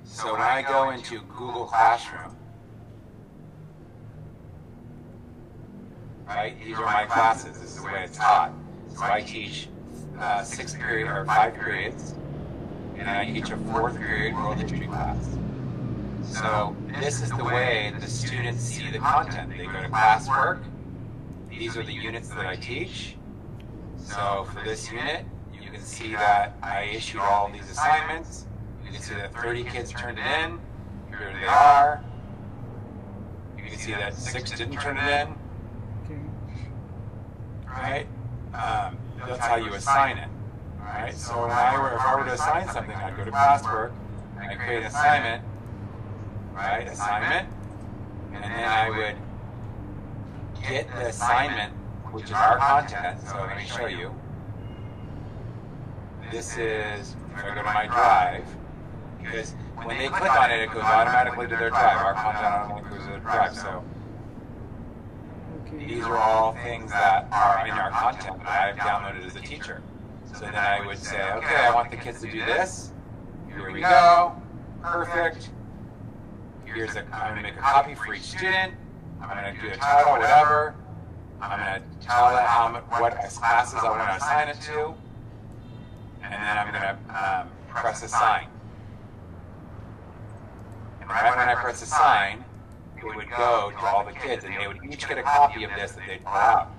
So when I go into Google Classroom, right, these are my classes. This is the way it's taught. So I teach 5 periods, and I teach a 4th period world history class. So this is the way the students see the content. They go to classwork. These are the units that I teach. So for this unit, you can see that I issued all these assignments. You can see that 30 kids turned it in. Here they are. You can see that 6 didn't turn it in. Right? That's how you assign it. Right? So if I were to assign something, I'd go to classwork, I'd create an assignment, right? Assignment, and then I would get the assignment, which is our content. So let me show you. This is, if I go to my drive, because when they click on it, it goes automatically to their drive. Our content automatically goes to their drive. So these are all things that are in our content that I've downloaded as a teacher. So then I would say, okay, I want the kids to do this. Here we go. Perfect. I'm going to make a copy for each student. I'm going to do a title, whatever. I'm going to tell it what classes I want to assign it to. And then I'm going to press assign. And right when I press assign, it would go to all the kids, and they would each get a copy of this that they'd pull out.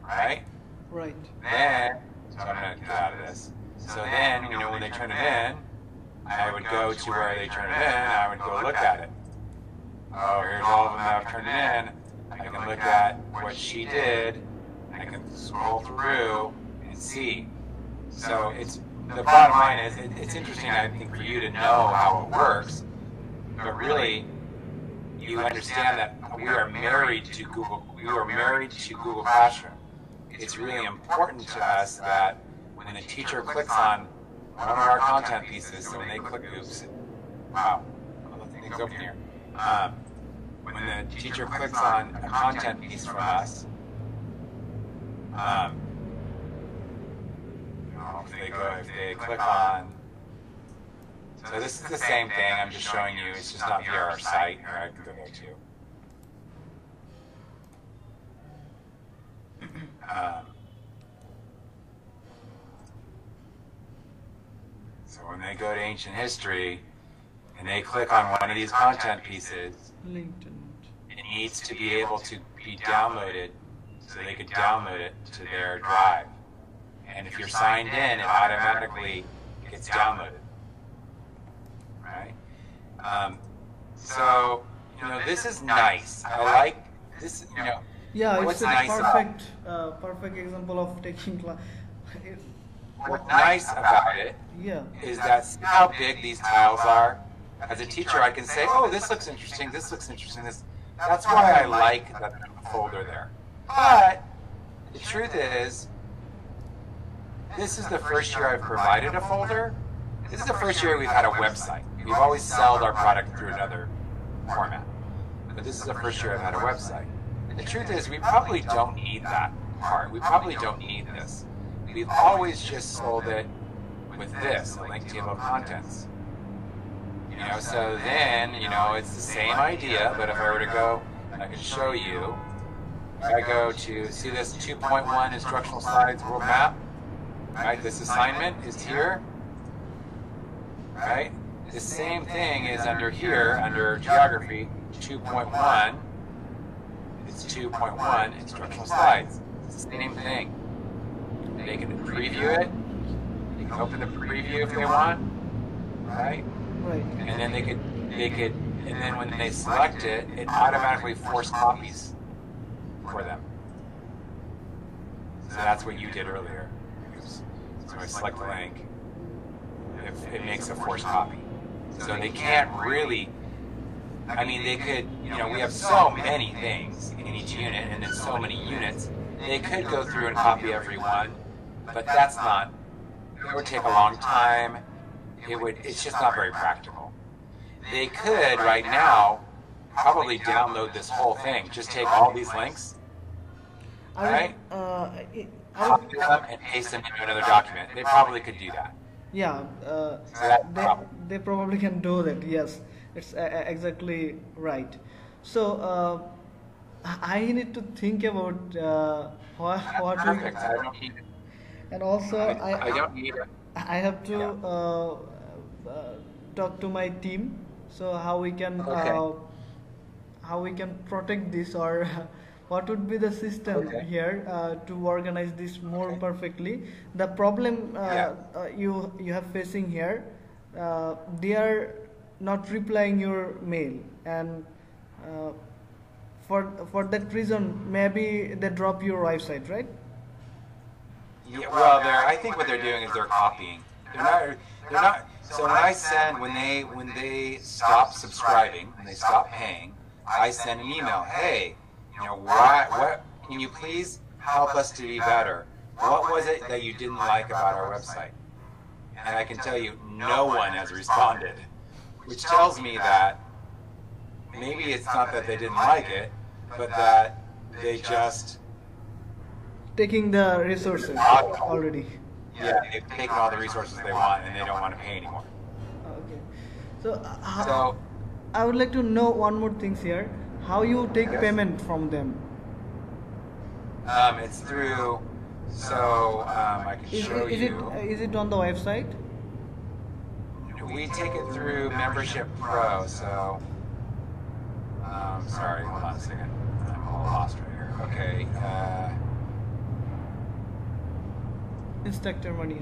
Right? Right. Then, so I'm going to get out of this. So then, when they turn it in, I would go to where they turn it in, and I would go look at it. Oh, here's all of them that have turned it in. I can look at what she did. I can scroll through and see. So the bottom line is, it's interesting, I think, for you to know how it works, but really, you understand that we are married to Google. We are married to Google Classroom. It's really important to us that when a teacher clicks on one of our content pieces, so when they click, oops, wow, things open here. When the teacher clicks on a content piece from us, if they click on, so this is the same thing, I'm just showing you, it's just not via our site, or I can go there too. So when they go to ancient history, and they click on one of these content pieces, it needs to be able to be downloaded, so they could download it to their drive. And if you're signed in, it automatically gets downloaded. Right? So, this is nice. I like this, Yeah, what's it's a nice perfect example of taking class. What's nice about it is that see how big these tiles are? As a teacher, I can say, oh, this looks interesting, this looks interesting, that's why I like that folder there. But the truth is, this is the first year I've provided a folder. This is the first year we've had a website. We've always sold our product through another format. But this is the first year I've had a website. And the truth is, we probably don't need that part. We probably don't need this. We've always just sold it with this, a link table of contents. So then, it's the same idea, but if I were to go, I can show you, if I go to, see this 2.1 instructional slides world map, right? This assignment is here, right? The same thing is under here, under geography 2.1, it's 2.1 instructional slides. It's the same thing. They can preview it, they can open the preview if they want, right? Right. And then they could, and then when they select it, it automatically force copies for them. So that's what you did earlier. So I select the link, it makes a forced copy. So they can't really, they could, we have so many things in each unit, and in so many units, they could go through and copy every one, but that's not, it would take a long time. It's just not very practical. They could, right now, probably download this whole thing. Just take all these links, right? Copy them and paste them into another document. They probably could do that. Yeah, So that's the they problem. they probably can do that. Yes, it's exactly right. So I need to think about That's what we, perfect. I don't need it. and also I don't need it. I have to Yeah. talk to my team. So Okay. how we can protect this, or what would be the system Okay. here to organize this more Okay. perfectly. The problem Yeah. you have facing here, they are not replying your mail, and uh, for that reason maybe they drop your website, right? Yeah, well, I think what they're doing is they're copying. They're not. They're not. So when I send, when they stop subscribing, when they stop paying, I send an email. Hey, why? What? Can you please help us to be better? What was it that you didn't like about our website? And I can tell you, no one has responded, which tells me that maybe it's not that they didn't like it, but that they just Taking the resources already. yeah, they've taken all the resources they want and they don't want to pay anymore. Okay. So So, I would like to know one more things here. How you take yes, payment from them? it's through. So I can show you. Is it on the website? We take it through Membership Pro. So, sorry, hold on a second. I'm all lost right here. Okay. Instructor money.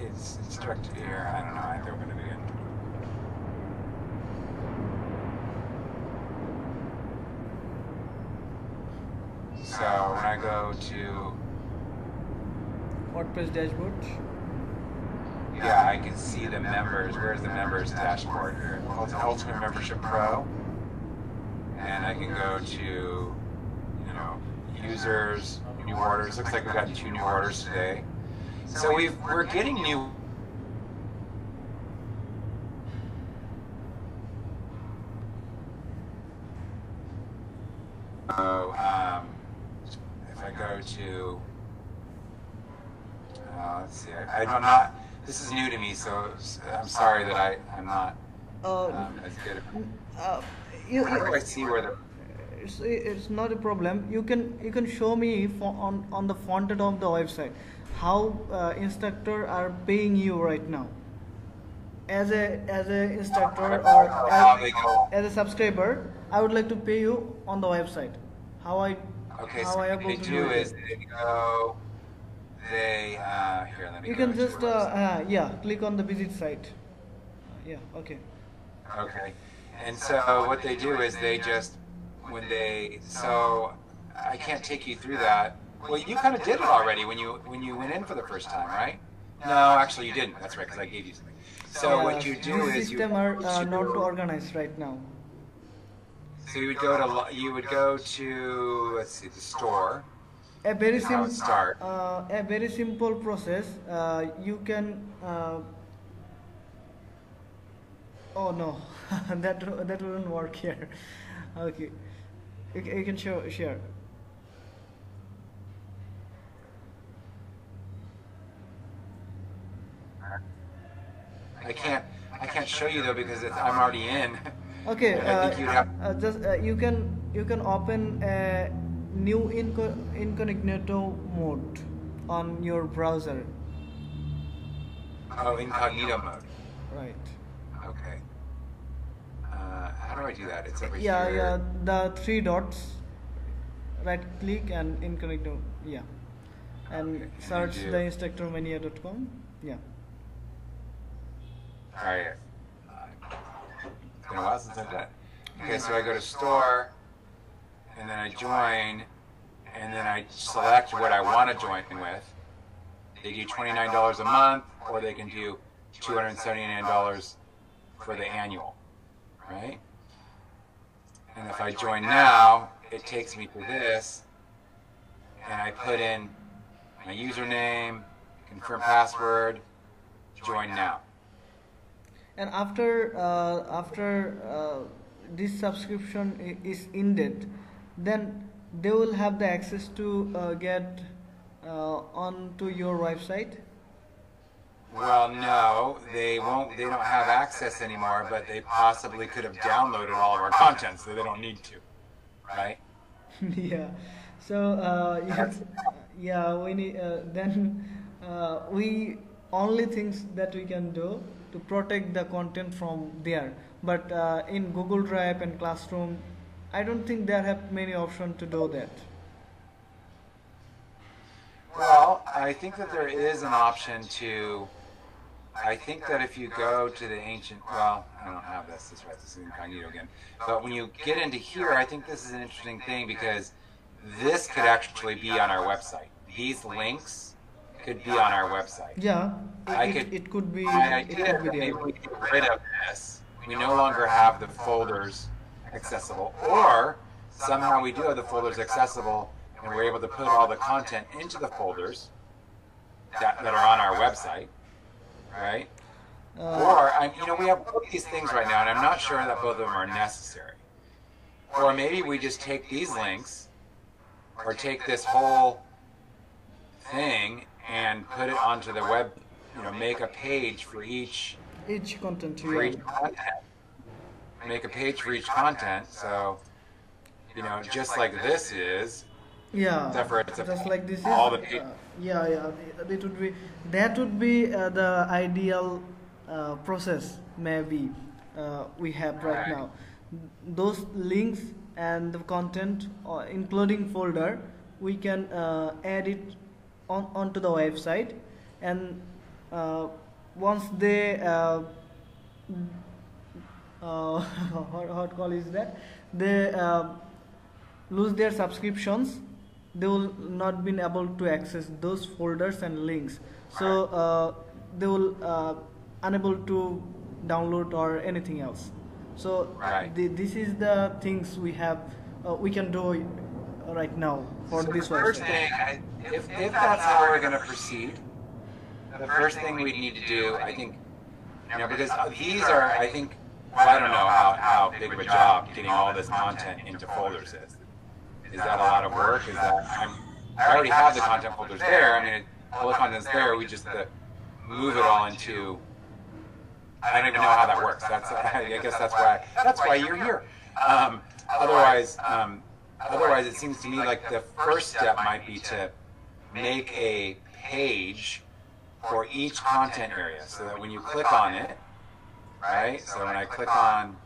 It's instructed here. I don't know. I have to open it again. So when I go to, WordPress dashboard. yeah, I can see the members. Where's the members dashboard here? Well, it's an Ultimate Membership Pro, and I can go to, users, new orders. Looks like we've got 2 new orders today. So we're getting new. So if I go to, let's see, I'm not. This is new to me, so I'm sorry that I'm not Uh, as good. uh, How do I see where the? it's not a problem. You can show me on the front end of the website how instructor are paying you right now as a instructor, or How they go? as a subscriber. I would like to pay you on the website. How I Okay, how so I what able they to do is it. they go. They here. Let me You go can to just your website. yeah, click on the visit site. Yeah, okay. Okay, and so what they do is they just when they so I can't take you through that. Well, you kind of did it already when you went in for the first time, right? No, actually you didn't. That's right, because I gave you something. So Yeah, what you do this is you system are go not to organized right now. so you would go to let's see the store A very is how it starts. a very simple process. You can. Oh no, that wouldn't work here. Okay, you can share. I can't show you though because I'm already in. Okay, And I think you'd have. just you can open a new incognito mode on your browser. Oh, incognito mode. Right. Okay. How do I do that? It's over Yeah, here. the 3 dots. Right click and incognito. Yeah, and Okay. search And the you instructormania.com. Yeah. all right. It's been a while since I've done it. Okay, so I go to store, and then I join, and then I select what I want to join with. They do $29 a month, or they can do $279 for the annual, right? And if I join now, it takes me to this, and I put in my username, confirm password, join now. And after this subscription is ended, then they will have the access to get onto your website. Well, no, they won't. They don't have access anymore, but they possibly could have downloaded all of our content, so they don't need to, right? Yeah. So yeah, we need then we only things that we can do to protect the content from there. But in Google Drive and Classroom, I don't think there have many options to do that. Well, I think that there is an option to. I think that if you go to the ancient, well, I don't have this. This right. This is incognito again. But when you get into here, I think this is an interesting thing because this could actually be on our website. These links could be on our website. Yeah, it could be. It could be Maybe there. we get rid of this. We no longer have the folders accessible, or somehow we do have the folders accessible, and we're able to put all the content into the folders that are on our website, right? Or, we have both these things right now, and I'm not sure that both of them are necessary. Or maybe we just take these links, or take this whole thing and put it onto the web, make a page for each Content. content. Make a page for each content, so, just like this is, Yeah, except for it's just like this is. all the pages. Yeah. That would be the ideal process. Maybe we have right now. Those links and the content, including folder, we can add it onto the website, and once they what call is that, they lose their subscriptions, they will not be able to access those folders and links, so they will unable to download or anything else. So this is the things we can do right now for So this the first website. thing, if that's how we're going to proceed, the first thing we need to do, I think, because these are, I think, well, I don't know how big of a job getting all this content into folders is. Is that a lot of work? Is that I already have the content folders there. I mean, all the content's there. We just move it all into. I don't even know how that works. I guess that's why you're here. Otherwise, it seems to me like the first step might be to make a page for each content area, so that when you click on it, right? So when I click on,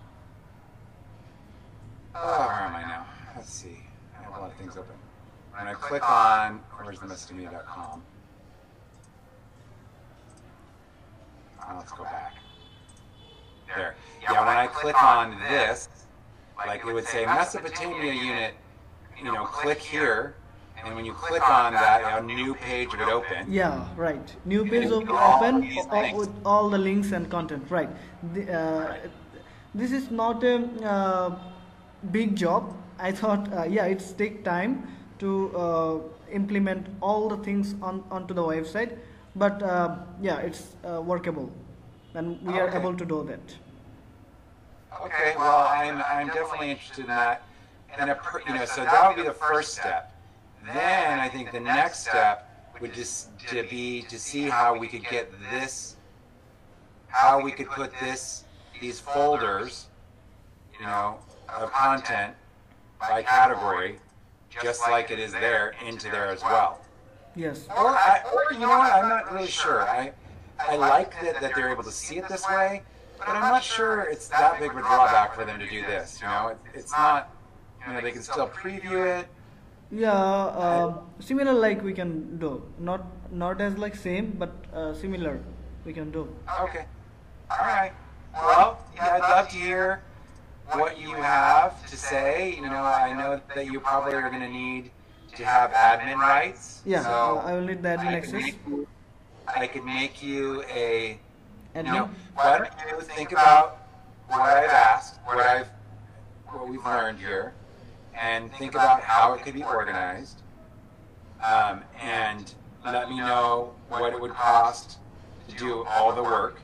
where am I now? Let's see. I have a lot of things open. When I click on, where's the messageme.com? Let's go back. There. Yeah, when I click on this, like it would say Mesopotamia unit, click here, and when you click on that, a new page would open. Yeah, right. New page will open with all the links and content. Right. This is not a big job. I thought, it's take time to implement all the things onto the website, but it's workable, and we are able to do that. Okay, well, I'm definitely interested in that, and so that would be the first step. Then I think the next step would just be to see how we could get this, how we could put these folders, of content by category, just like it is there, into there as well. Yes. Or you know what? I'm not really sure. I like that they're able to see it this way, but I'm not sure it's that big of a drawback for them to do this. It's not. They can still preview it. Yeah, similar like we can do. Not as like same, but similar we can do. Okay. All right. Well, I'd love to hear what you have to say. I know that you probably are going to need to have admin rights. Yeah, so I will need the admin access. I could make you a. Admin. Why don't you think about what I've asked, what we've learned here, and think about how it could be organized, and let me know what it would cost to do all the work.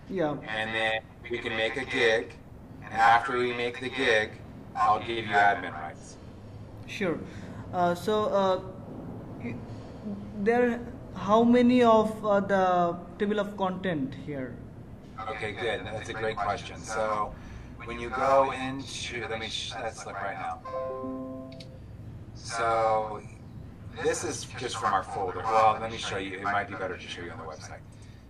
Yeah. And then we can make a gig, and after we make the gig, I'll give you admin rights. Sure. So there how many of the table of content here? Okay, good. That's a great question. So when you go into, let's look right now. So this is just from our folder. Well, let me show you. It might be better to show you on the website.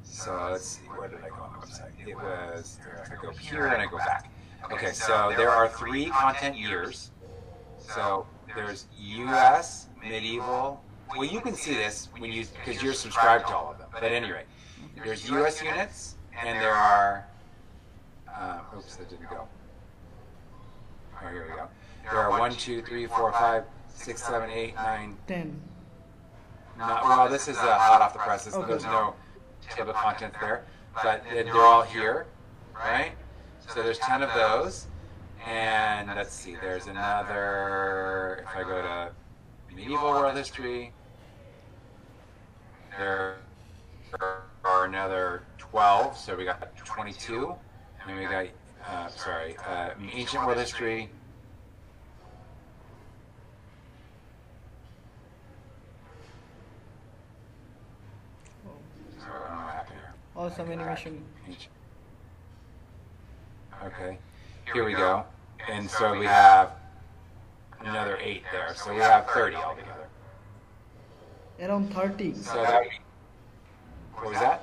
So let's see. Where did I go on the website? It was, I go here and I go back. Okay, so there are 3 content years. So there's US, medieval. Well, you can see this when you, because you're subscribed to all of them. But at any rate, there's US units, and there are, oops, that didn't go. Oh, here we go. There are 1, 2, 3, 4, 5, 6, 7, 8, 9, 10. Well, this is hot off the presses. Okay. There's no table of contents there, but they're all here, right? So there's 10 of those, and let's see, there's another, if I go to medieval world history, there are another 12, so we got 22, and we got, ancient world history. Awesome animation. Okay, here we go. And so we have another 8 there. So we have 30 altogether. Around 30. So that, what was that?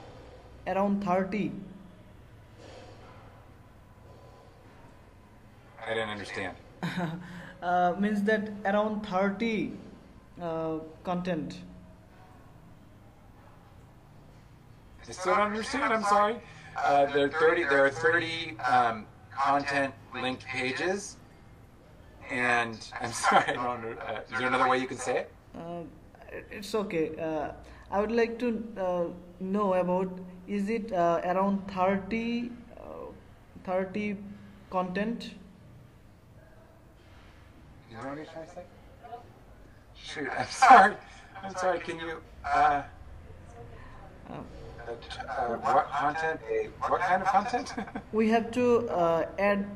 Around 30. I didn't understand. Means that around 30 content. I still don't understand. I'm sorry. There are 30 content linked pages, and I'm sorry. I don't is there another way you can say it? It's okay. I would like to know about, is it around 30 content? You know what you're trying to say? Shoot, I'm sorry. I'm sorry. Can you? What content? What kind of content? We have to add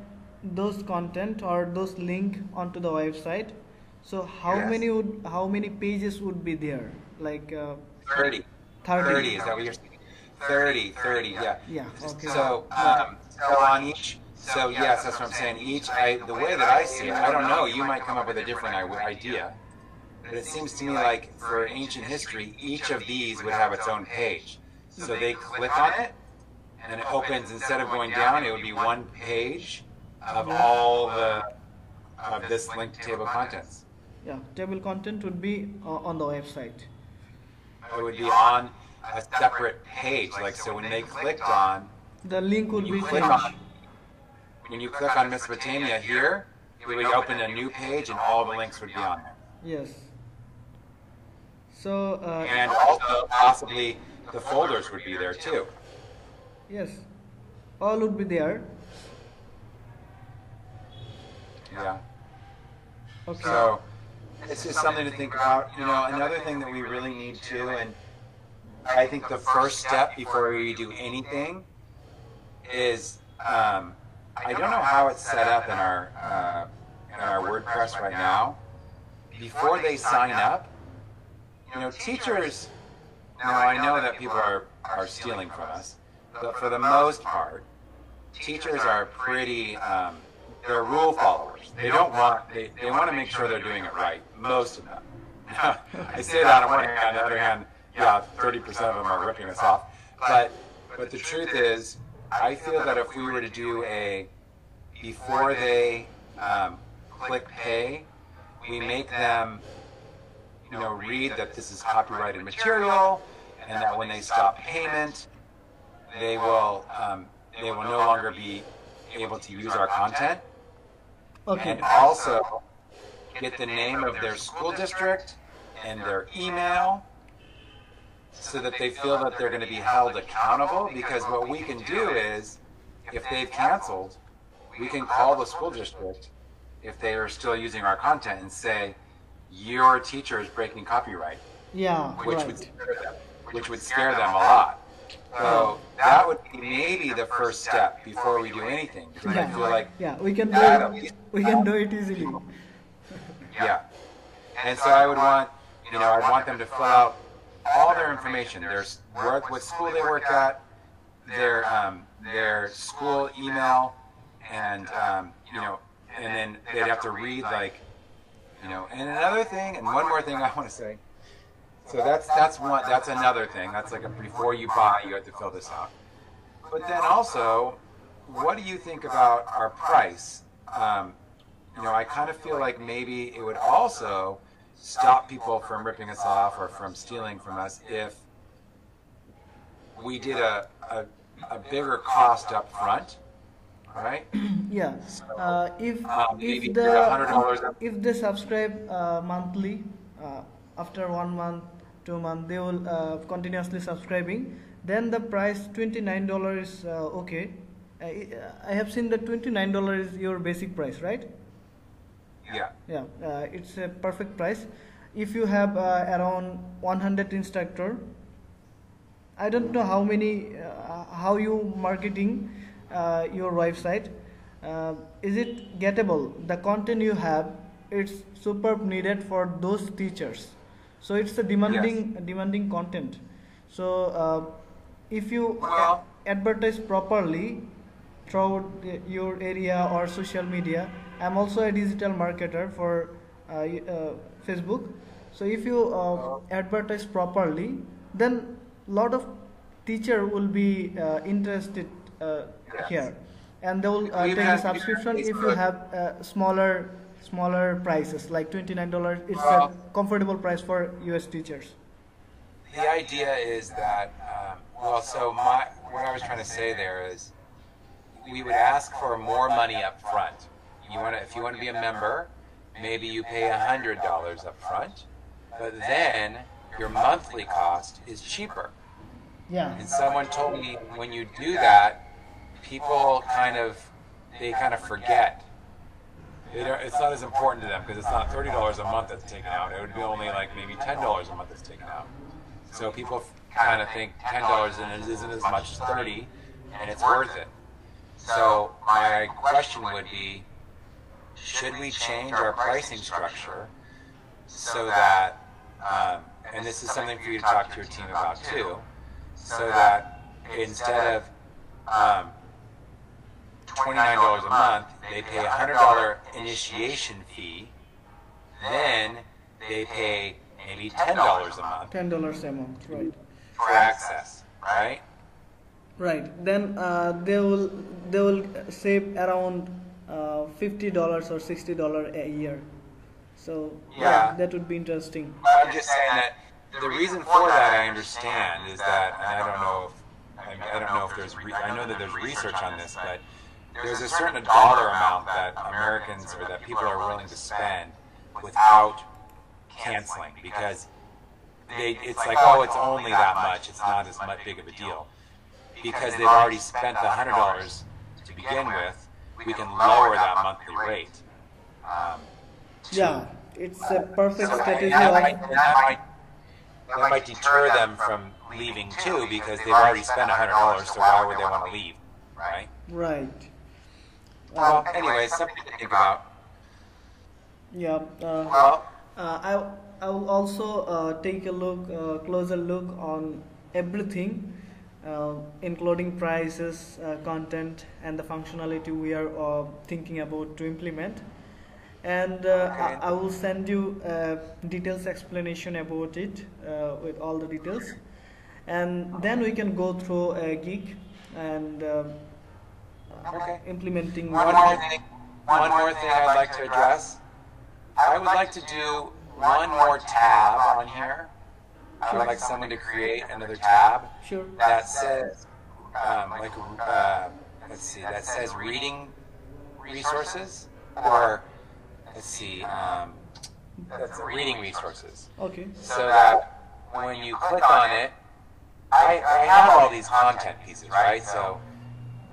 those content or those link onto the website. So how many pages would be there? Like 30. 30, is that what you're saying? 30, yeah. Yeah, okay. So, so on each, so yes, that's what I'm saying. The way that I see it, I don't know, you might come up with a different idea, but it seems to me like for ancient history, each of these would have its own page. So they click on it, and it opens, instead of going down, it would be one page of all of this linked table of contents. Yeah, table content would be on the website. It would be on a separate page, like, so when they clicked on, the link would be changed. When you click on Mesopotamia here, it would open a new page and all the links would be on there. Yes. So and also possibly the folders would be there too. Yes, all would be there. Yeah. Okay. So it's just something to think about. You know, another thing that we really need to, and I think the first step before we do anything is, I don't know how it's set up in our WordPress right now. Before they sign up, you know, teachers. Now I know that people are stealing from us, but for the most part, teachers are pretty. They're rule followers. They don't want. They want to make sure they're doing it right. Most of them. I say that on one hand. On the other hand, yeah, 30% of them are ripping us off. But the truth is, I feel that if we were to do before they click pay, we make them, you know, read that this is copyrighted material, and that when they stop payment, they will no longer be able to use our content. Okay. And also get the name of their school district and their email, so that they feel that they're going to be held accountable. Because what we can do is, if they've canceled, we can call the school district if they are still using our content and say, your teacher is breaking copyright. Yeah, which would scare them a lot. So that would be maybe the first step before we do anything. Because I feel like we can do it. We can do it easily. Yeah, and so I would want, I'd want them to fill out all their information, their work, what school they work at, their school email, and and then they'd have to read like, and another thing, and one more thing I want to say. So that's another thing. That's like before you buy, you have to fill this out. But then also, what do you think about our price? I kind of feel like maybe it would also stop people from ripping us off or from stealing from us if we did a bigger cost up front, right? Yeah. If maybe if $100 if they subscribe monthly, after 1 month, 2 months, they will continuously subscribing. Then the price $29 is okay. I have seen that $29 is your basic price, right? Yeah. Yeah, it's a perfect price. If you have around 100 instructor, I don't know how you marketing your website. Is it gettable? The content you have, it's superb needed for those teachers. So it's a demanding content. So if you advertise properly throughout your area or social media. I'm also a digital marketer for Facebook. So if you advertise properly, then lot of teacher will be interested here, and they will take a subscription if you have smaller prices like $29. It's a comfortable price for US teachers. The idea is that so what I was trying to say there is we would ask for more money up front. If you want to be a member, maybe you pay $100 up front, but then your monthly cost is cheaper. Yeah. And someone told me when you do that, people kind of forget. It's not as important to them because it's not $30 a month that's taken out. It would be only like maybe $10 a month that's taken out. So people kind of think $10 isn't as much as $30, and it's worth it. So my question would be, should we change our pricing structure so that, and this is something for you to talk to your team about too, so that instead of $29 a month, they pay a $100 initiation fee, then they pay maybe $10 a month. $10 a month, right? For access, right? Right. Then they will save around $50 or $60 a year. So yeah, that would be interesting. I'm just saying that the reason for that, I understand, is that, and I don't know if there's I know that there's research on this, but there's a certain dollar amount that Americans or that people are willing to spend without canceling, because it's like, oh, it's only that much, it's not as much big of a deal, because they've already spent the $100 to begin with. We can lower that monthly rate. Yeah, it's a perfect strategy. That might deter them from leaving too, because they've already spent $100, so why would they want to leave, right? Right. Well, anyway, something to think about. Yeah. I will also take a closer look on everything, including prices, content, and the functionality we are thinking about to implement. And I will send you details explanation about it with all the details, and then we can go through a gig and implementing. One more thing I'd like to address. I would like to do one more tab on here. I would like someone to create another tab that says, let's see, that says reading resources, or let's see, that's reading resources. Okay. So that when you click on it, I have all these content pieces, right? So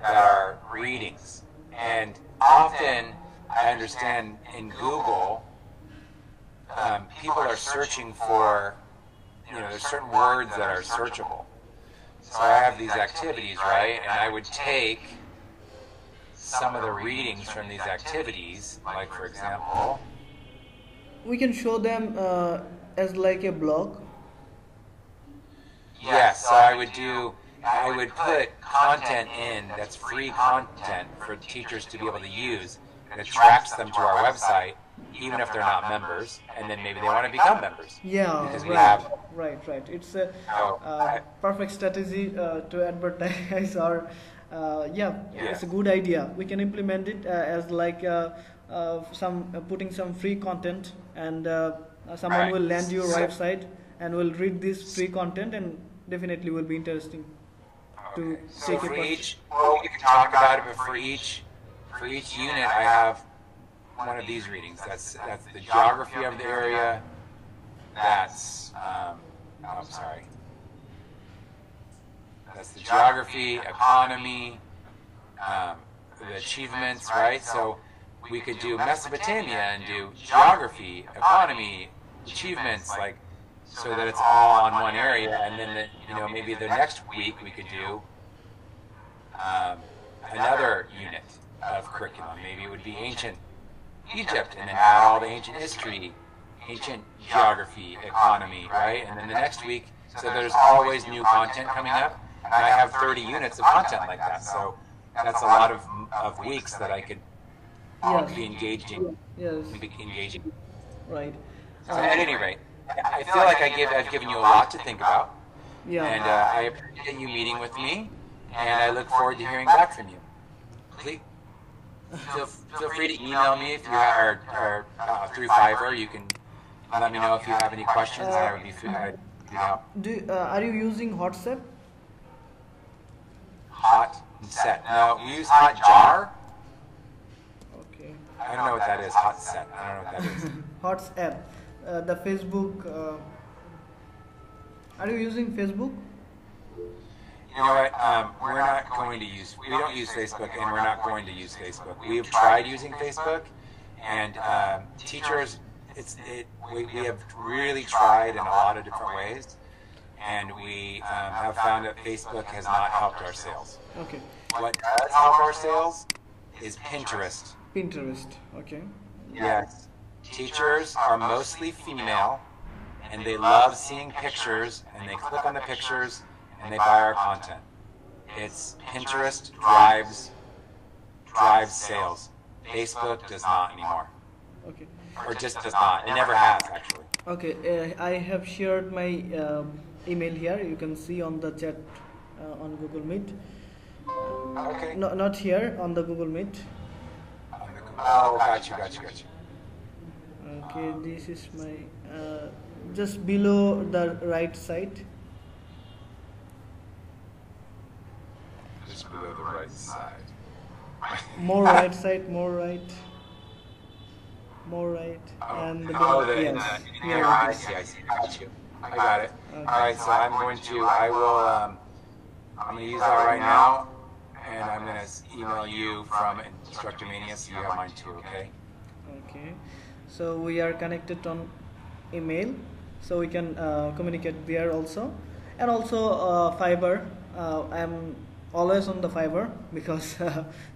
that are readings, and often I understand in Google, people are searching for, there's certain words that are searchable. So I have these activities, right? And I would take some of the readings from these activities, like for example, we can show them as like a blog. Yes, so I would put content in that's free content for teachers to be able to use, and attracts them to our website, even if they're not members, and then maybe they want to become members. Yeah, Because we right, have, right. It's a so perfect strategy to advertise our. Yeah, it's a yes, good idea. We can implement it as like some putting some free content, and someone right. will land your So, website and will read this free content, and definitely will be interesting to okay. So take a for purchase. each, well, we can talk about it, but for each unit, I have one of these readings. That's the geography of the area. That's I'm sorry. That's the geography, economy, the achievements, right? So we could do Mesopotamia and do geography, economy, achievements, like so that it's all on one area, and then maybe the next week we could do another unit of curriculum. Maybe it would be ancient Egypt, and then add all the ancient history, ancient geography, economy, right? And then the next week, so there's always new content coming up, and I have 30 units of content like that. So that's a lot of weeks that I could Yes, be engaging, yes, be engaging. right. So at any rate, I feel like I've given you a lot to think about, and Yeah. I appreciate you meeting with me, and I look forward to hearing back from you. Please feel free to email me if you are or through Fiverr. You can let me know if you have any questions, and I would be happy to help. Are you using WhatsApp? Hot set. No, we use Hot Jar. Okay. I don't know what that is. Hot set. I don't know what that is. WhatsApp, the Facebook. Are you using Facebook? You know what? We're not going to use. We don't use Facebook, and we're not going to use Facebook. We have tried using Facebook, and teachers. We have really tried in a lot of different ways, and we have found that Facebook has not helped our sales. Okay. What does help our sales is Pinterest. Pinterest. Okay. Yes. Teachers are mostly female, and they love seeing pictures, and they click on the pictures, and they buy our content. It's Pinterest drives sales. Facebook does not anymore, Okay. or just does not. It never has, actually. Okay. I have shared my email here. You can see on the chat on Google Meet. Okay. No, not here on the Google Meet. Oh, got you. Okay. This is my just below the right side. Just below the right side. More right side. More right. And the yes. Here, I see. Got you. I got it. Okay. All right, so I'm going to use that right now, and I'm going to email you from Instructor Mania, so you have mine too, okay? Okay. So we are connected on email, so we can communicate there also, and also Fiverr. I'm always on the Fiverr because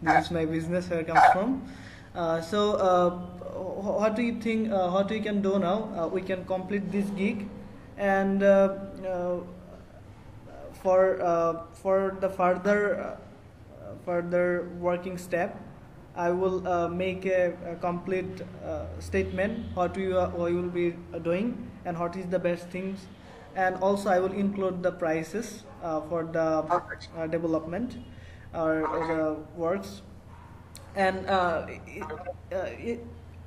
this is my business where it comes from. What do you think? What we can do now? We can complete this gig, and for the further working step, I will make a complete statement what you will be doing and what is the best things, and also I will include the prices for the development or the works, and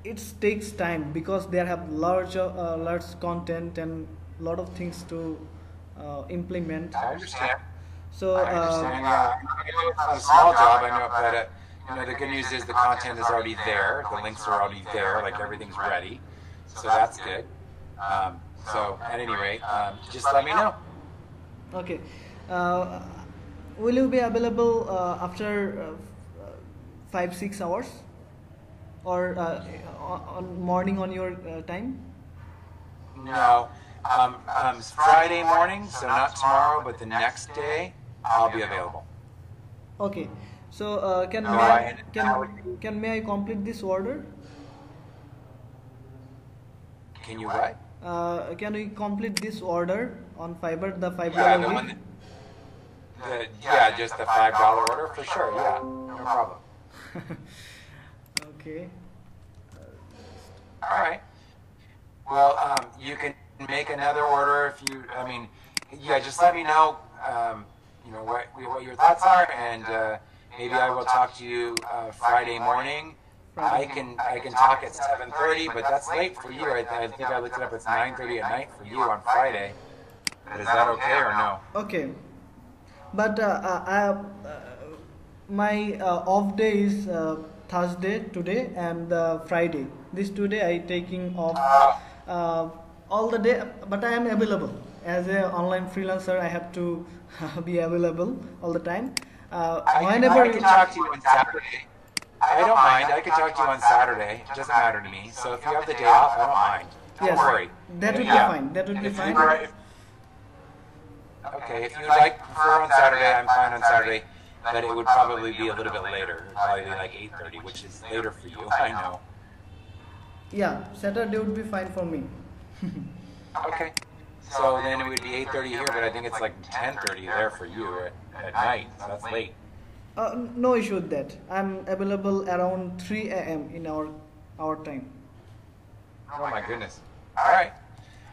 it takes time because they have large content and lot of things to implement. I understand. So I understand. It's not a small job, I know, but the good news is the content is already there. The links are already there. Like everything's ready, so that's good. So at any rate, just let me know. okay, will you be available after 5-6 hours, or on morning on your time? No, Friday morning, so not tomorrow, but the next day, I'll be available. Okay, so may I complete this order? Can you what? Can we complete this order on Fiverr, the $5 Yeah, the gig? one. Yeah, just the $5 order for sure. Yeah, no problem. Okay. All right. Well, you can make another order if you. I mean, yeah, just let me know. What your thoughts are, and maybe I will talk to you Friday morning. I can talk at 7:30, but that's late for you. I think I looked it up. It's 9:30 at night for you on Friday. But is that okay or no? Okay. But my off day is Thursday today and Friday. This today I taking off all the day, but I am available as a online freelancer. I have to be available all the time. Whenever I can talk to you on Saturday. I don't mind. I can talk to you on Saturday. It doesn't matter to me. So if you have the day off, I don't mind. Don't yes, worry. that would be fine. That would be fine. Okay, if you like prefer on Saturday, I'm fine on Saturday, but it would probably be a little bit later. It'd probably be like 8:30, which is later for you. I know. Yeah, Saturday would be fine for me. Okay. So then it would be 8:30 here, but I think it's like 10:30 there for you at night. So that's late. No issue with that. I'm available around 3 a.m. in our time. Oh my goodness. All right.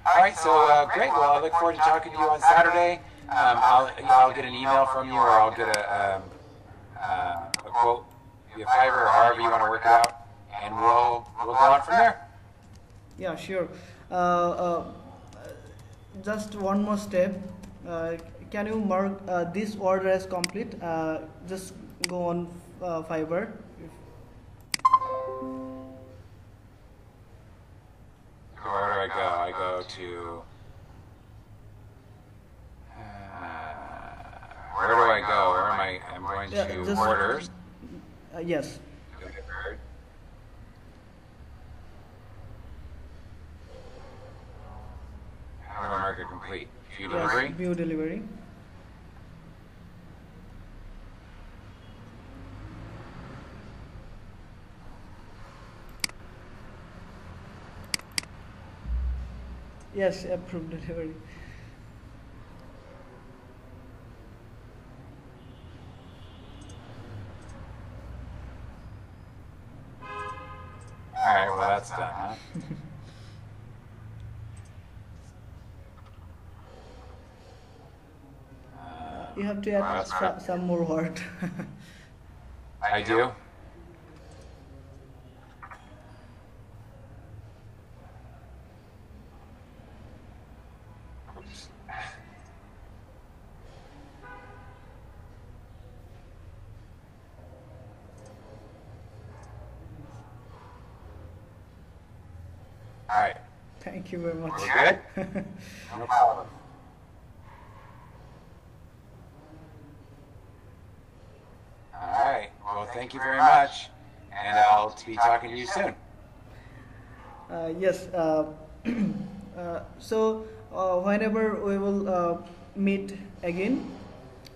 All right. So great. Well, I look forward to talking to you on Saturday. I'll get an email from you, or I'll get a quote via Fiverr, or however you want to work it out, and we'll go on from there. Yeah, sure. Just one more step. Can you mark this order as complete? Just go on Fiverr. Where do I go? I go to. Where do I go? Where am I? I'm going to orders. Yes. How do I mark it complete? View Yes, delivery? view delivery. Yes, approved delivery. Alright, well that's done, huh? You have to add some more word. I do? Oops. Alright. Thank you very much. We're good? No problem. Alright, well thank you very much, and I'll be talking to you soon. Yes. So whenever we will meet again,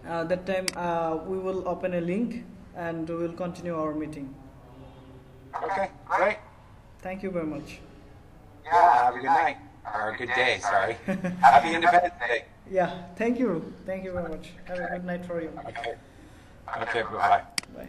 that time we will open a link and we will continue our meeting. Okay, great. Thank you very much. Yeah, have a good night. Or a good day, sorry. Happy Independence Day. Yeah, thank you. Thank you very much. Have a good night for you. Okay. Okay, bye-bye. Bye.